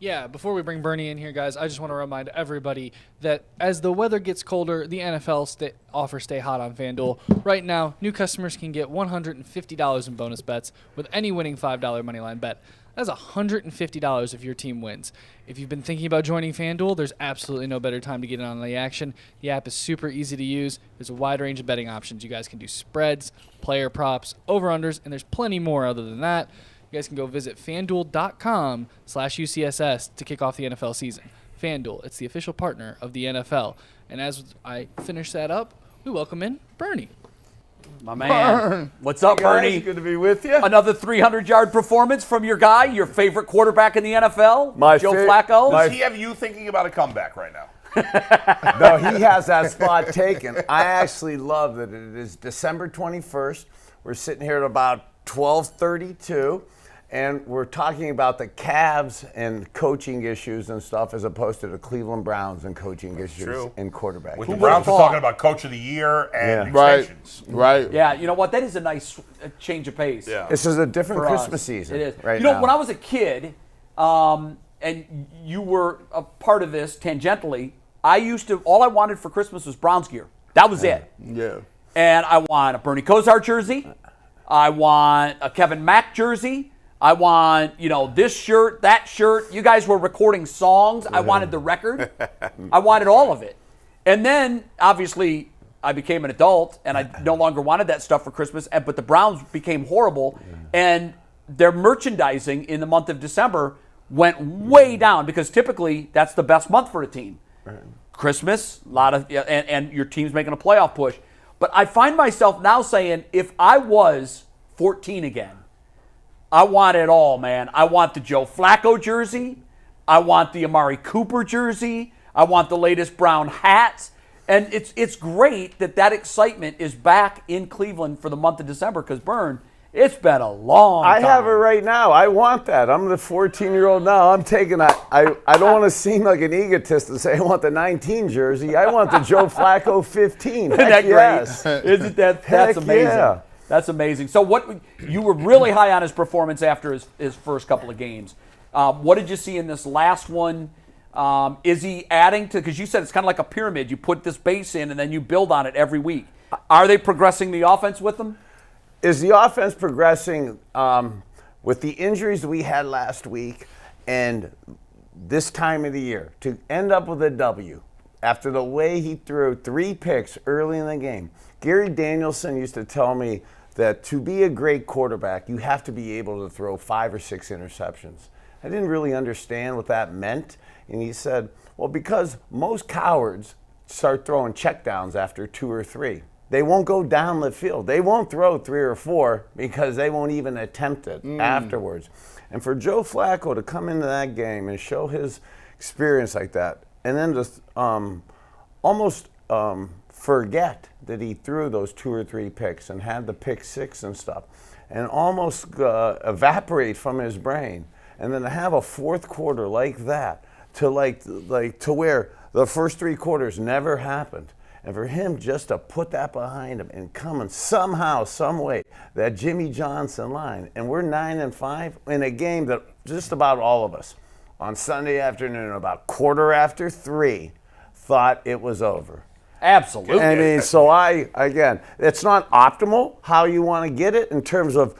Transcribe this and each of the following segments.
Yeah, before we bring Bernie in here, guys, I just want to remind everybody that as the weather gets colder, the NFL offers Stay Hot on FanDuel. Right now, new customers can get $150 in bonus bets with any winning $5 moneyline bet. That's $150 if your team wins. If you've been thinking about joining FanDuel, there's absolutely no better time to get in on the action. The app is super easy to use. There's a wide range of betting options. You guys can do spreads, player props, over-unders, and there's plenty more other than that. You guys can go visit FanDuel.com/UCSS to kick off the NFL season. FanDuel, it's the official partner of the NFL. And as I finish that up, we welcome in Bernie. My man. What's up, Bernie? Good to be with you. Another 300-yard performance from your guy, your favorite quarterback in the NFL, Joe Flacco. Does he have you thinking about a comeback right now? No, he has that spot taken. I actually love that it is December 21st. We're sitting here at about 12:32. And we're talking about the Cavs and coaching issues and stuff as opposed to the Cleveland Browns and coaching issues in quarterback. With the Browns, we're talking about Coach of the Year and extensions. Right. Yeah, you know what? That is a nice change of pace. Yeah. This is a different Christmas season. It is. Right you know, now. when I was a kid, and you were a part of this tangentially, all I wanted for Christmas was Browns gear. That was it. Yeah. And I want a Bernie Kosar jersey. I want a Kevin Mack jersey. I want, this shirt, that shirt. You guys were recording songs. I wanted the record. I wanted all of it. And then, obviously, I became an adult, and I no longer wanted that stuff for Christmas. But the Browns became horrible, and their merchandising in the month of December went way down because typically that's the best month for a team. Right. Christmas, a lot of, and your team's making a playoff push. But I find myself now saying, if I was 14 again, I want it all, man. I want the Joe Flacco jersey. I want the Amari Cooper jersey. I want the latest brown hats. And it's great that excitement is back in Cleveland for the month of December because, Bern, it's been a long time. I have it right now. I want that. I'm the 14-year-old now. I'm taking that. I don't want to seem like an egotist and say I want the 19 jersey. I want the Joe Flacco 15. Isn't that yes. great? Isn't that's amazing? Yeah. That's amazing. So you were really high on his performance after his first couple of games. What did you see in this last one? Is he adding to, because you said it's kind of like a pyramid. You put this base in and then you build on it every week. Are they progressing the offense with him? Is the offense progressing with the injuries we had last week and this time of the year to end up with a W after the way he threw 3 picks early in the game? Gary Danielson used to tell me that to be a great quarterback, you have to be able to throw 5 or 6 interceptions. I didn't really understand what that meant. And he said, well, because most cowards start throwing checkdowns after 2 or 3. They won't go down the field. They won't throw 3 or 4 because they won't even attempt it afterwards. And for Joe Flacco to come into that game and show his experience like that, and then just almost forget that he threw those 2 or 3 picks and had the pick 6 and stuff, and almost evaporate from his brain, and then to have a fourth quarter like that, to to where the first 3 quarters never happened, and for him just to put that behind him and come and somehow, some way, that Jimmy Johnson line, and we're 9-5 in a game that just about all of us on Sunday afternoon, about 3:15, thought it was over. Absolutely. I mean, so again, it's not optimal how you want to get it in terms of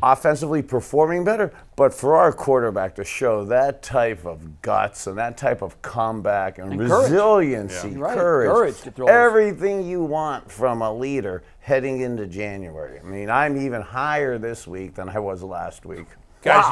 offensively performing better, but for our quarterback to show that type of guts and that type of comeback and resiliency, courage to throw everything you want from a leader heading into January. I mean, I'm even higher this week than I was last week. Guys,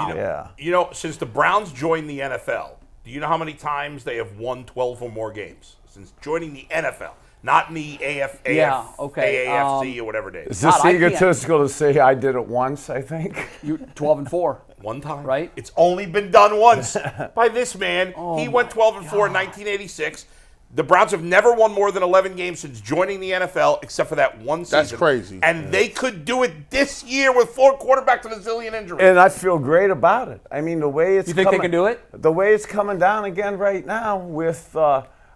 since the Browns joined the NFL, do you know how many times they have won 12 or more games? Since joining the NFL, not in the AAFC or whatever it is. Is this egotistical to say I did it once, I think? You 12-4. One time. Right? It's only been done once by this man. He went 12-4 in 1986. The Browns have never won more than 11 games since joining the NFL, except for that one season. That's crazy. And they could do it this year with 4 quarterbacks and a zillion injuries. And I feel great about it. I mean, the way it's You think they can do it? The way it's coming down again right now with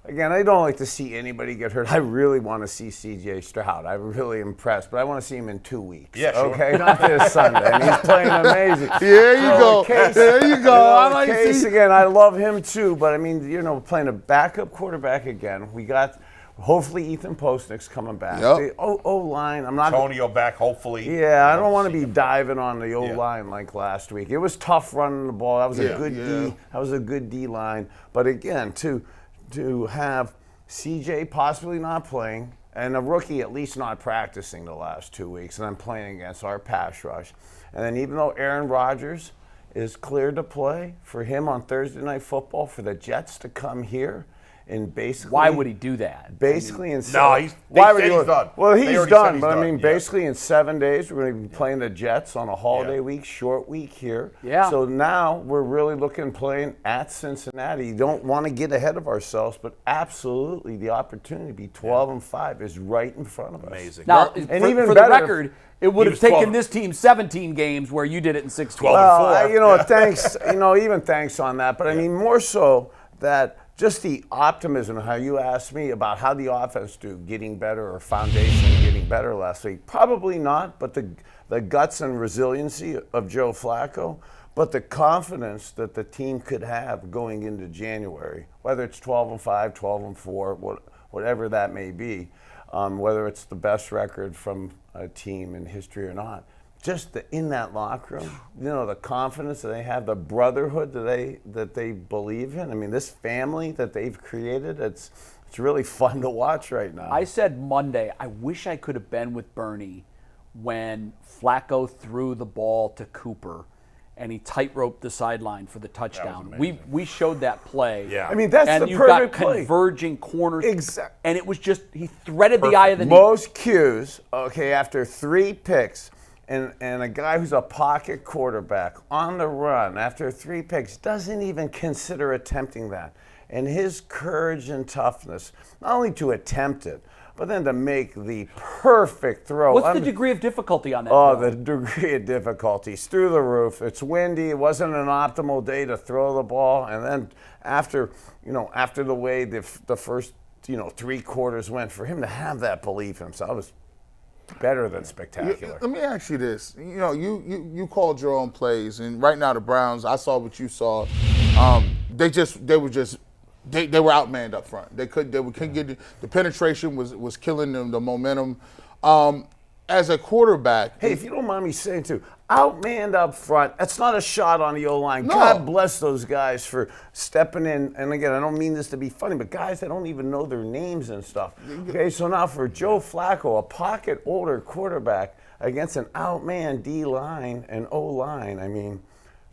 again, I don't like to see anybody get hurt. I really want to see C.J. Stroud. I'm really impressed, but I want to see him in 2 weeks. Yeah, sure. Okay, not this Sunday. And he's playing amazing. There you go. There you go. I like Case see. again. I love him too, but I mean, playing a backup quarterback again. We got hopefully Ethan Postnick's coming back. Yep. The O-line. I'm not. Antonio back, hopefully. Yeah, I don't want to be diving on the O-line like last week. It was tough running the ball. That was a good D. That was a good D line. But again, to have CJ possibly not playing and a rookie at least not practicing the last 2 weeks, and I'm playing against our pass rush. And then even though Aaron Rodgers is cleared to play, for him on Thursday Night Football for the Jets to come here and basically. Why would he do that? Basically, in No, seven, he's he's done. Well, They he's already said done, he's but I done, mean, yeah. basically in 7 days we're going to be playing the Jets on a holiday week, short week here. Yeah. So now we're really looking playing at Cincinnati. You don't want to get ahead of ourselves, but absolutely the opportunity to be 12-5 is right in front of us. Amazing. Now, And for, even for the better- record, it would He have was taken 12. this team 17 games where you did it in 6-12. 12. Well, 4. Thanks, even thanks on that. But I mean, more so that just the optimism, how you asked me about how the offense do, getting better or foundation getting better last week. Probably not, but the guts and resiliency of Joe Flacco, but the confidence that the team could have going into January, whether it's 12-5, 12-4, whatever that may be, whether it's the best record from a team in history or not. Just in that locker room, the confidence that they have, the brotherhood that they believe in. I mean, this family that they've created, it's really fun to watch right now. I said Monday, I wish I could have been with Bernie when Flacco threw the ball to Cooper and he tight-roped the sideline for the touchdown. We showed that play. Yeah. I mean, that's and the you perfect got play. converging corners. Exactly. And it was just, he threaded the eye of the Most cues, after 3 picks, and a guy who's a pocket quarterback on the run after 3 picks doesn't even consider attempting that. And his courage and toughness, not only to attempt it, but then to make the perfect throw. What's the degree of difficulty on that Oh, throw? the degree of difficulty is through the roof. It's windy. It wasn't an optimal day to throw the ball. And then after the way the first 3 quarters went, for him to have that belief in himself was better than spectacular. Let me ask you this. You called your own plays, and right now the Browns, I saw what you saw. They were outmanned up front. They couldn't get the penetration was killing them, the momentum. As a quarterback, Hey, if you don't mind me saying too, outmanned up front, that's not a shot on the O-line. No. God bless those guys for stepping in. And again, I don't mean this to be funny, but guys that don't even know their names and stuff. Okay, so now for Joe Flacco, a pocket older quarterback against an outmanned D-line and O-line, I mean,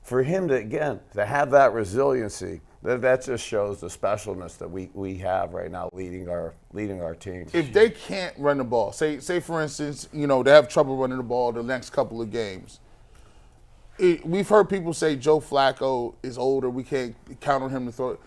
for him to have that resiliency, that just shows the specialness that we have right now leading our team. if they can't run the ball, say for instance, they have trouble running the ball the next couple of games. We've heard people say Joe Flacco is older. We can't count on him to throw.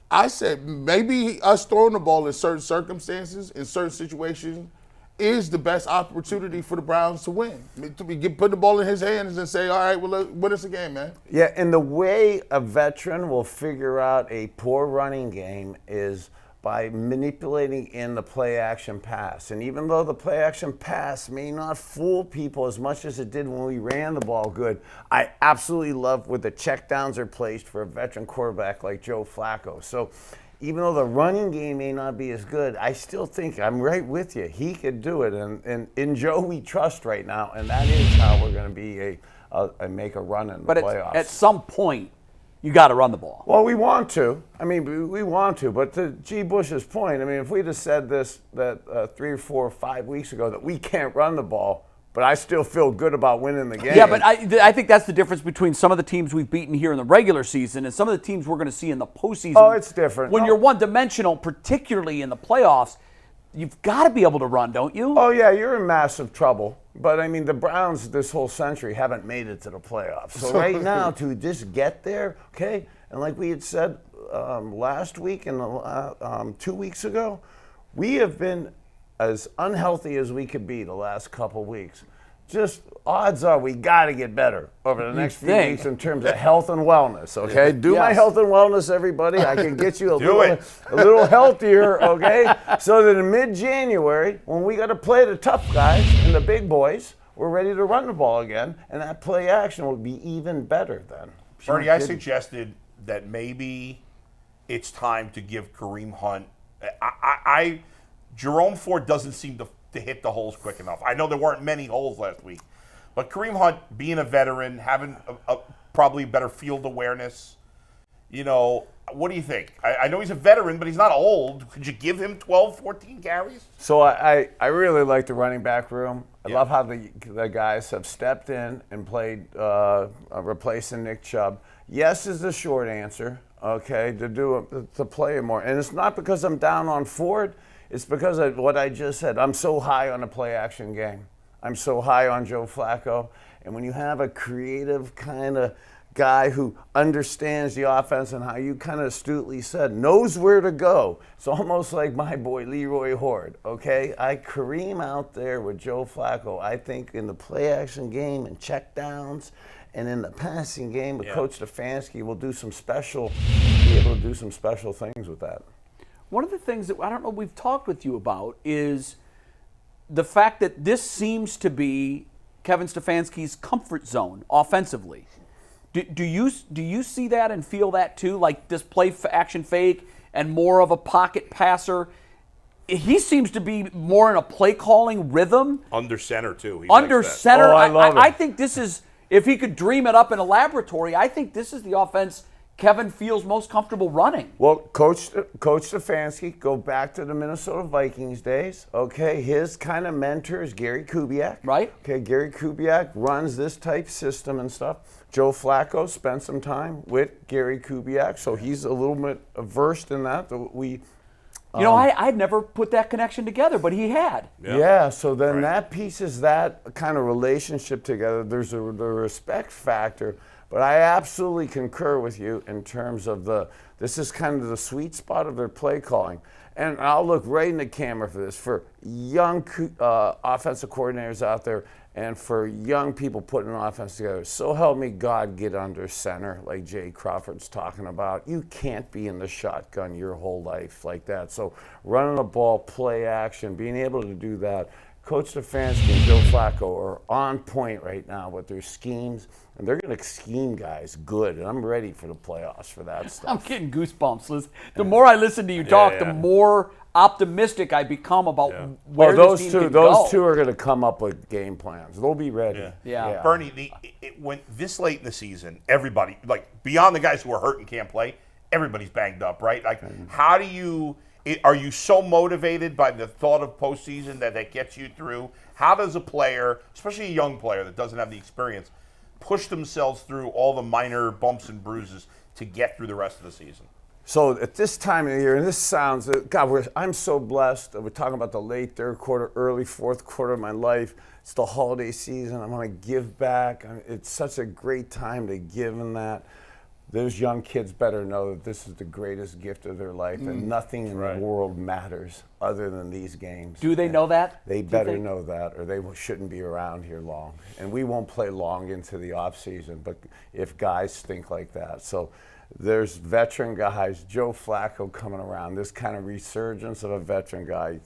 I said maybe us throwing the ball in certain circumstances, in certain situations, is the best opportunity for the Browns to win. Put the ball in his hands and say, all right, well, win us a game, man. Yeah, and the way a veteran will figure out a poor running game is by manipulating in the play-action pass. And even though the play-action pass may not fool people as much as it did when we ran the ball good, I absolutely love where the checkdowns are placed for a veteran quarterback like Joe Flacco. So even though the running game may not be as good, I still think I'm right with you. He could do it, and in Joe we trust right now, and that is how we're going to be make a run in the playoffs. But at some point, you got to run the ball. Well, we want to. I mean, we want to. But to G. Bush's point, I mean, if we'd have said this 3 or 4 or 5 weeks ago that we can't run the ball, but I still feel good about winning the game. Yeah, but I think that's the difference between some of the teams we've beaten here in the regular season and some of the teams we're going to see in the postseason. Oh, it's different. When No. you're one-dimensional, particularly in the playoffs, you've got to be able to run, don't you? Oh, yeah, you're in massive trouble. But, I mean, the Browns this whole century haven't made it to the playoffs. So right now, to just get there, okay, and like we had said last week and 2 weeks ago, we have been as unhealthy as we could be the last couple weeks. just odds are we got to get better over the next few weeks in terms of health and wellness, okay? Do my health and wellness, everybody. I can get you a little healthier, okay? So that in mid-January, when we got to play the tough guys and the big boys, we're ready to run the ball again, and that play action will be even better then. Bernie, I suggested that maybe it's time to give Kareem Hunt. Jerome Ford doesn't seem to hit the holes quick enough. I know there weren't many holes last week, but Kareem Hunt, being a veteran, having probably better field awareness, what do you think? I know he's a veteran, but he's not old. Could you give him 12, 14 carries? So I really like the running back room. I love how the guys have stepped in and played replacing Nick Chubb. Yes is the short answer, okay, to play him more. And it's not because I'm down on Ford. It's because of what I just said. I'm so high on a play-action game. I'm so high on Joe Flacco. And when you have a creative kind of guy who understands the offense and how you kind of astutely said, knows where to go. It's almost like my boy Leroy Horde, okay? I Kareem out there with Joe Flacco. I think in the play-action game and check downs and in the passing game with Coach Stefanski, we'll be able to do some special things with that. One of the things that I don't know we've talked with you about is the fact that this seems to be Kevin Stefanski's comfort zone offensively. Do you see that and feel that too? Like this play action fake and more of a pocket passer. He seems to be more in a play calling rhythm. Under center too. Under center. Oh, I love it. I think this is, if he could dream it up in a laboratory, I think this is the offense Kevin feels most comfortable running. Well, Coach Stefanski, go back to the Minnesota Vikings days. Okay, his kind of mentor is Gary Kubiak. Right. Okay, Gary Kubiak runs this type system and stuff. Joe Flacco spent some time with Gary Kubiak, so he's a little bit versed in that. I'd never put that connection together, but he had. Yeah, so then that pieces that kind of relationship together. There's the respect factor. But I absolutely concur with you in terms of this is kind of the sweet spot of their play calling. And I'll look right in the camera for this, for young offensive coordinators out there and for young people putting an offense together. So help me God, get under center like Jay Crawford's talking about. You can't be in the shotgun your whole life like that. So running the ball, play action, being able to do that. Coach Stefanski and Joe Flacco are on point right now with their schemes, and they're going to scheme guys good, and I'm ready for the playoffs for that stuff. I'm getting goosebumps, Liz. The more I listen to you talk, the more optimistic I become about where this team can go. Those two are going to come up with game plans. They'll be ready. Yeah. Bernie, when this late in the season, everybody, like beyond the guys who are hurt and can't play, everybody's banged up, right? Like, how do you... Are you so motivated by the thought of postseason that gets you through? How does a player, especially a young player that doesn't have the experience, push themselves through all the minor bumps and bruises to get through the rest of the season? So at this time of the year, and this sounds, God, I'm so blessed. We're talking about the late third quarter, early fourth quarter of my life. It's the holiday season. I want to give back. It's such a great time to give in that. Those young kids better know that this is the greatest gift of their life, and nothing in the world matters other than these games. Do they know that? They better know that, or they shouldn't be around here long. And we won't play long into the off season, but if guys think like that. So there's veteran guys, Joe Flacco coming around, this kind of resurgence of a veteran guy,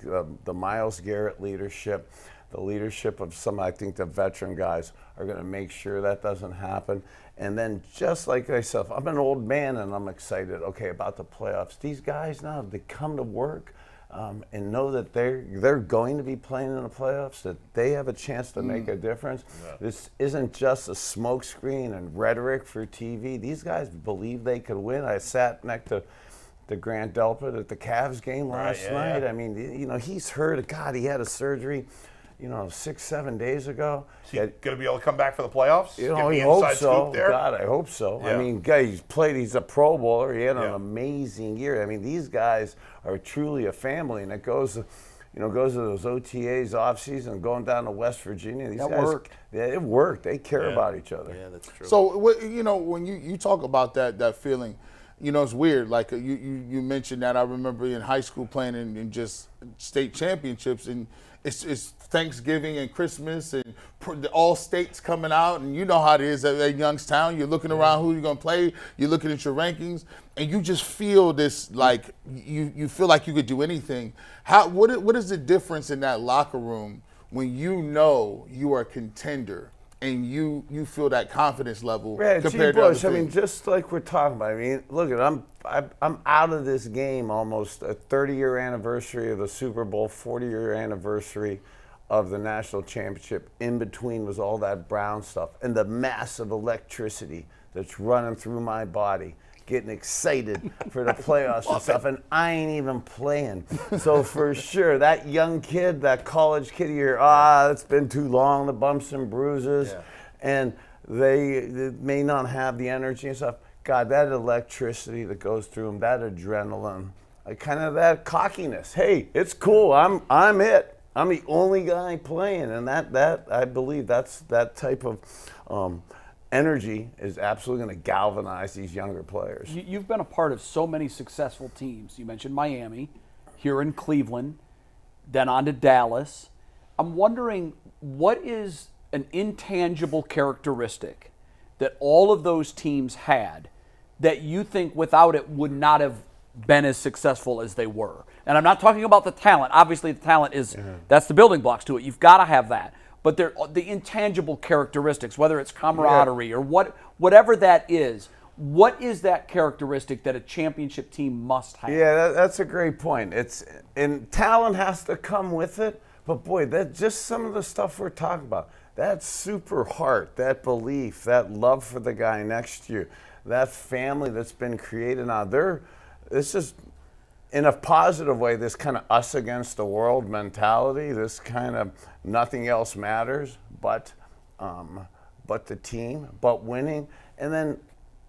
the Myles Garrett leadership, the leadership of I think the veteran guys are going to make sure that doesn't happen. And then just like myself, I'm an old man and I'm excited, about the playoffs. These guys now, they come to work and know that they're going to be playing in the playoffs, that they have a chance to make a difference. Yeah. This isn't just a smokescreen and rhetoric for TV. These guys believe they could win. I sat next to Grant Delpit at the Cavs game last night. I mean, he's hurt. God, he had a surgery 6-7 days ago. Is he going to be able to come back for the playoffs? I hope so. God, I hope so. Yeah. I mean, he's a Pro Bowler. He had an amazing year. I mean, these guys are truly a family, and it goes to those OTAs off season, going down to West Virginia. These guys work. Yeah, it worked. They care about each other. Yeah, that's true. So, when you talk about that feeling, you know, it's weird. Like you mentioned that. I remember in high school playing in just state championships, and it's Thanksgiving and Christmas and all states coming out, and you know how it is at Youngstown. You're looking around who you're gonna play. You're looking at your rankings, and you just feel this like you feel like you could do anything. What is the difference in that locker room when you know you are a contender and you feel that confidence level compared to other Bush, I mean, things? just like we're talking about. I mean, look, I'm out of this game almost a 30-year anniversary of the Super Bowl, 40-year anniversary of the national championship. In between was all that Brown stuff and the massive electricity that's running through my body, getting excited for the playoffs and stuff, and I ain't even playing. So for sure, that young kid, that college kid here, it's been too long, the bumps and bruises, and they may not have the energy and stuff. God, that electricity that goes through them, that adrenaline, kind of that cockiness. Hey, it's cool. I'm it. I'm the only guy playing, and that I believe that's that type of energy is absolutely going to galvanize these younger players. You've been a part of so many successful teams. You mentioned Miami, here in Cleveland, then on to Dallas. I'm wondering, what is an intangible characteristic that all of those teams had that you think without it would not have been as successful as they were? And I'm not talking about the talent. Obviously, the talent is, that's the building blocks to it. You've got to have that. But the intangible characteristics, whether it's camaraderie or whatever that is, what is that characteristic that a championship team must have? Yeah, that's a great point. And talent has to come with it. But boy, that just some of the stuff we're talking about, that super heart, that belief, that love for the guy next to you, that family that's been created now, it's just, in a positive way, this kind of us against the world mentality, this kind of nothing else matters but the team, but winning. And then,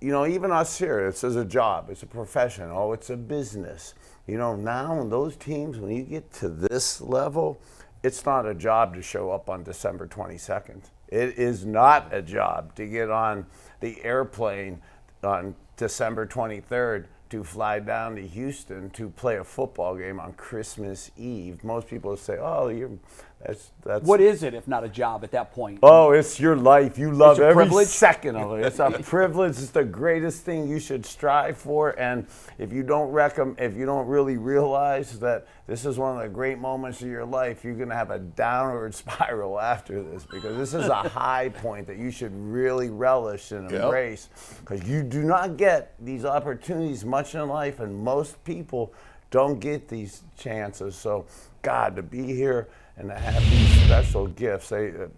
you know, even us here, it's as a job, it's a profession, it's a business. You know, now in those teams, when you get to this level, it's not a job to show up on December 22nd. It is not a job to get on the airplane on December 23rd to fly down to Houston to play a football game on Christmas Eve. Most people say, that's what is it if not a job at that point? Oh, it's your life. You love every privilege? second of it. It's a privilege. It's the greatest thing you should strive for. And if you don't really realize that this is one of the great moments of your life, you're going to have a downward spiral after this, because this is a high point that you should really relish and embrace, because you do not get these opportunities much in life, and most people don't get these chances. So, God, to be here and to have these special gifts, to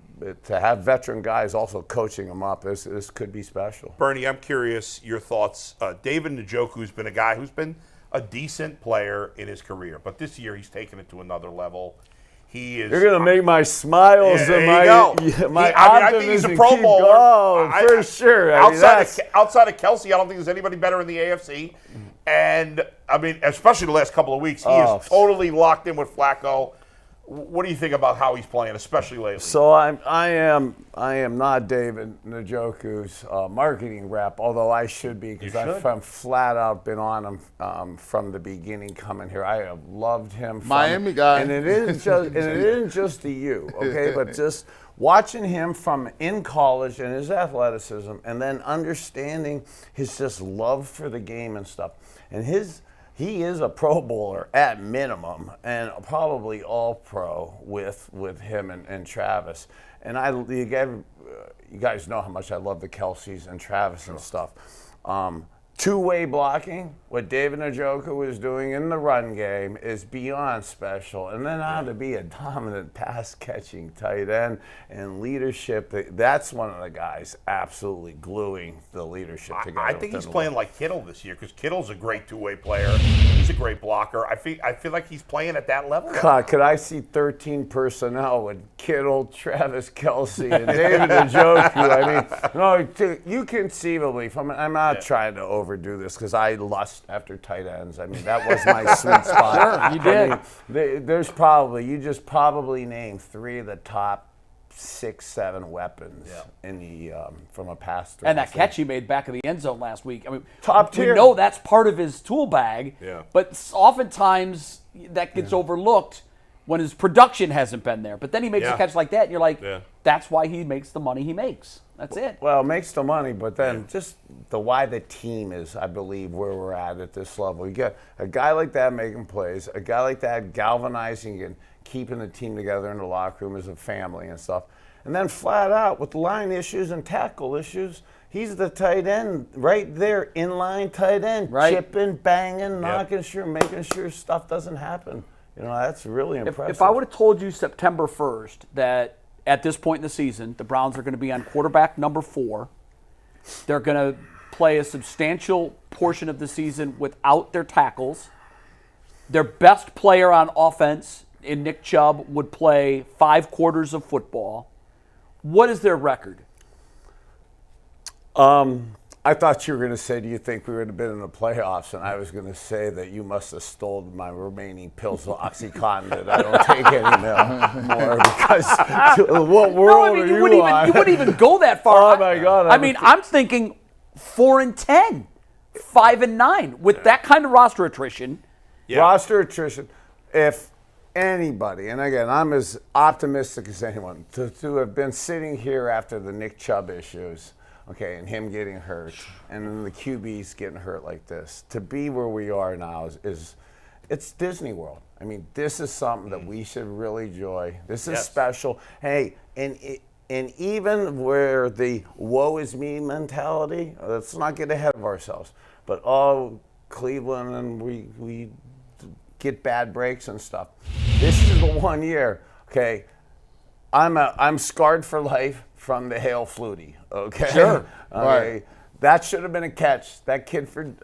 have veteran guys also coaching them up, this could be special. Bernie, I'm curious your thoughts. David Njoku's been a guy who's been a decent player in his career, but this year he's taken it to another level. He is. You're gonna make my smiles and my I think he's a Pro Bowler. For sure. Outside of Kelsey, I don't think there's anybody better in the AFC. And I mean, especially the last couple of weeks, he is totally locked in with Flacco. What do you think about how he's playing, especially lately? So I am not David Njoku's marketing rep, although I should be, because I've flat out been on him from the beginning coming here. I have loved him. Miami guy, and it isn't just the U, okay, but just watching him from in college and his athleticism, and then understanding his just love for the game and stuff, and he is a Pro Bowler at minimum, and probably all pro with him and Travis. And you guys know how much I love the Kelseys and Travis and stuff. Two-way blocking, what David Njoku is doing in the run game is beyond special. And then how to be a dominant pass-catching tight end and leadership, that's one of the guys absolutely gluing the leadership together. I think he's playing like Kittle this year, because Kittle's a great two-way player. He's a great blocker. I feel like he's playing at that level. God, could I see 13 personnel with Kittle, Travis Kelce, and David Njoku? I mean, you conceivably, I'm not trying to overdo this, because I lust after tight ends. I mean, that was my sweet spot. Sure, you did. I mean, you just probably named three of the top 6, 7 weapons in the from a pass. And that catch he made back of the end zone last week. I mean, top tier. We know that's part of his tool bag. Yeah. But oftentimes that gets overlooked when his production hasn't been there. But then he makes a catch like that, and you're like, that's why he makes the money he makes. That's it. Well, it makes the money, but then just why the team is, I believe, where we're at this level. You get a guy like that making plays, a guy like that galvanizing and keeping the team together in the locker room as a family and stuff. And then flat out with line issues and tackle issues, he's the tight end right there, inline tight end, chipping, banging, knocking sure, making sure stuff doesn't happen. You know, that's really impressive. If I would have told you September 1st that at this point in the season, the Browns are going to be on quarterback number 4, they're going to play a substantial portion of the season without their tackles, their best player on offense in Nick Chubb would play 5 quarters of football, what is their record? I thought you were going to say, do you think we would have been in the playoffs? And I was going to say that you must have stolen my remaining pills of OxyContin that I don't take anymore because what world are you on? You wouldn't even go that far. Oh, my God. I mean, I'm thinking 4-10, 5-9 with that kind of roster attrition. Yeah. Roster attrition. If anybody, and again, I'm as optimistic as anyone, to have been sitting here after the Nick Chubb issues, okay, and him getting hurt, and then the QBs getting hurt like this, to be where we are now is it's Disney World. I mean, this is something that we should really enjoy. This is special. Hey, and even where the woe is me mentality, let's not get ahead of ourselves. But Cleveland and we get bad breaks and stuff. This is the one year, okay. I'm scarred for life from the Hail Flutie, okay? Sure. Okay. Right. That should have been a catch. That kid for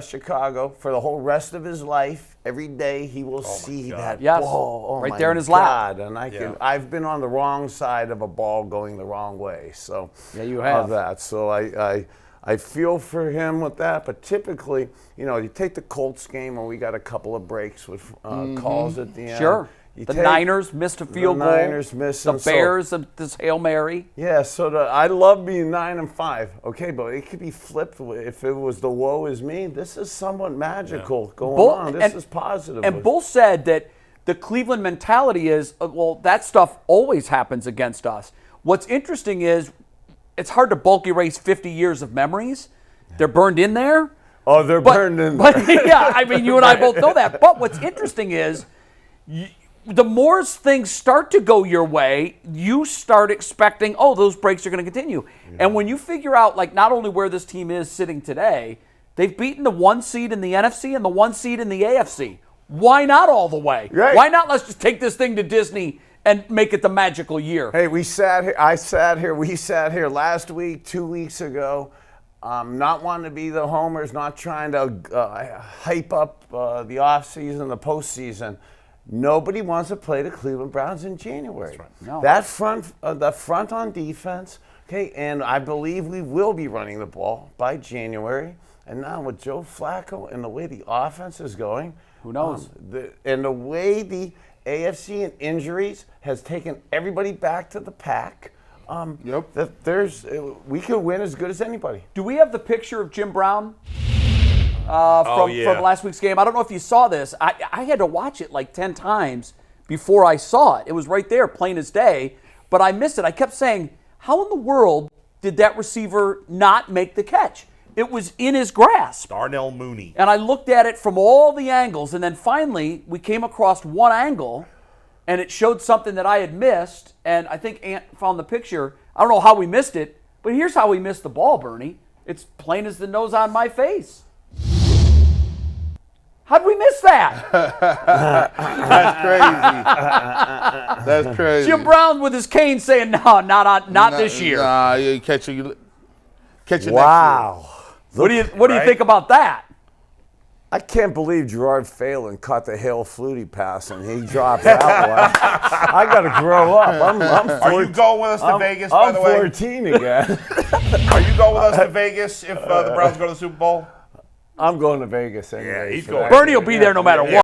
Chicago, for the whole rest of his life, every day he will see that ball. Oh right there in his lap. And I've been on the wrong side of a ball going the wrong way. So you have. Of that. So I feel for him with that, but typically, you know, you take the Colts game where we got a couple of breaks with calls at the end. Sure. The Niners missed a field goal. The Niners missed. The Bears, this Hail Mary. Yeah, so I love being 9-5. Okay, but it could be flipped if it was the woe is me. This is somewhat magical going on. This is positive. And Bull said that the Cleveland mentality is, well, that stuff always happens against us. What's interesting is it's hard to bulk erase 50 years of memories. They're burned in there. Oh, they're burned in there. But yeah, I mean, you and I both know that. But what's interesting is the more things start to go your way, you start expecting, those breaks are going to continue. Yeah. And when you figure out, like, not only where this team is sitting today, they've beaten the 1 seed in the NFC and the 1 seed in the AFC. Why not all the way? Right. Why not let's just take this thing to Disney and make it the magical year? Hey, we sat here last week, 2 weeks ago, not wanting to be the homers, not trying to hype up the offseason, the postseason. Nobody wants to play the Cleveland Browns in January. That's right. No. That front, the front on defense, okay, and I believe we will be running the ball by January. And now with Joe Flacco and the way the offense is going, who knows? And the way the AFC and injuries has taken everybody back to the pack. We could win as good as anybody. Do we have the picture of Jim Brown? From last week's game. I don't know if you saw this. I had to watch it like 10 times before I saw it. It was right there, plain as day, but I missed it. I kept saying, how in the world did that receiver not make the catch? It was in his grasp. Darnell Mooney. And I looked at it from all the angles, and then finally we came across one angle, and it showed something that I had missed, and I think Ant found the picture. I don't know how we missed it, but here's how we missed the ball, Bernie. It's plain as the nose on my face. How'd we miss that? That's crazy. That's crazy. Jim Brown with his cane saying, "No, not this year." Nah, you catch it next year. Wow. What do you think about that? I can't believe Gerard Phelan caught the Hail Flutie pass and he dropped that one. I got to grow up. Are you going with us to Vegas, by the way? I'm 14 again. Are you going with us to Vegas if the Browns go to the Super Bowl? I'm going to Vegas anyway. Yeah, he's going. Bernie will be there no matter what.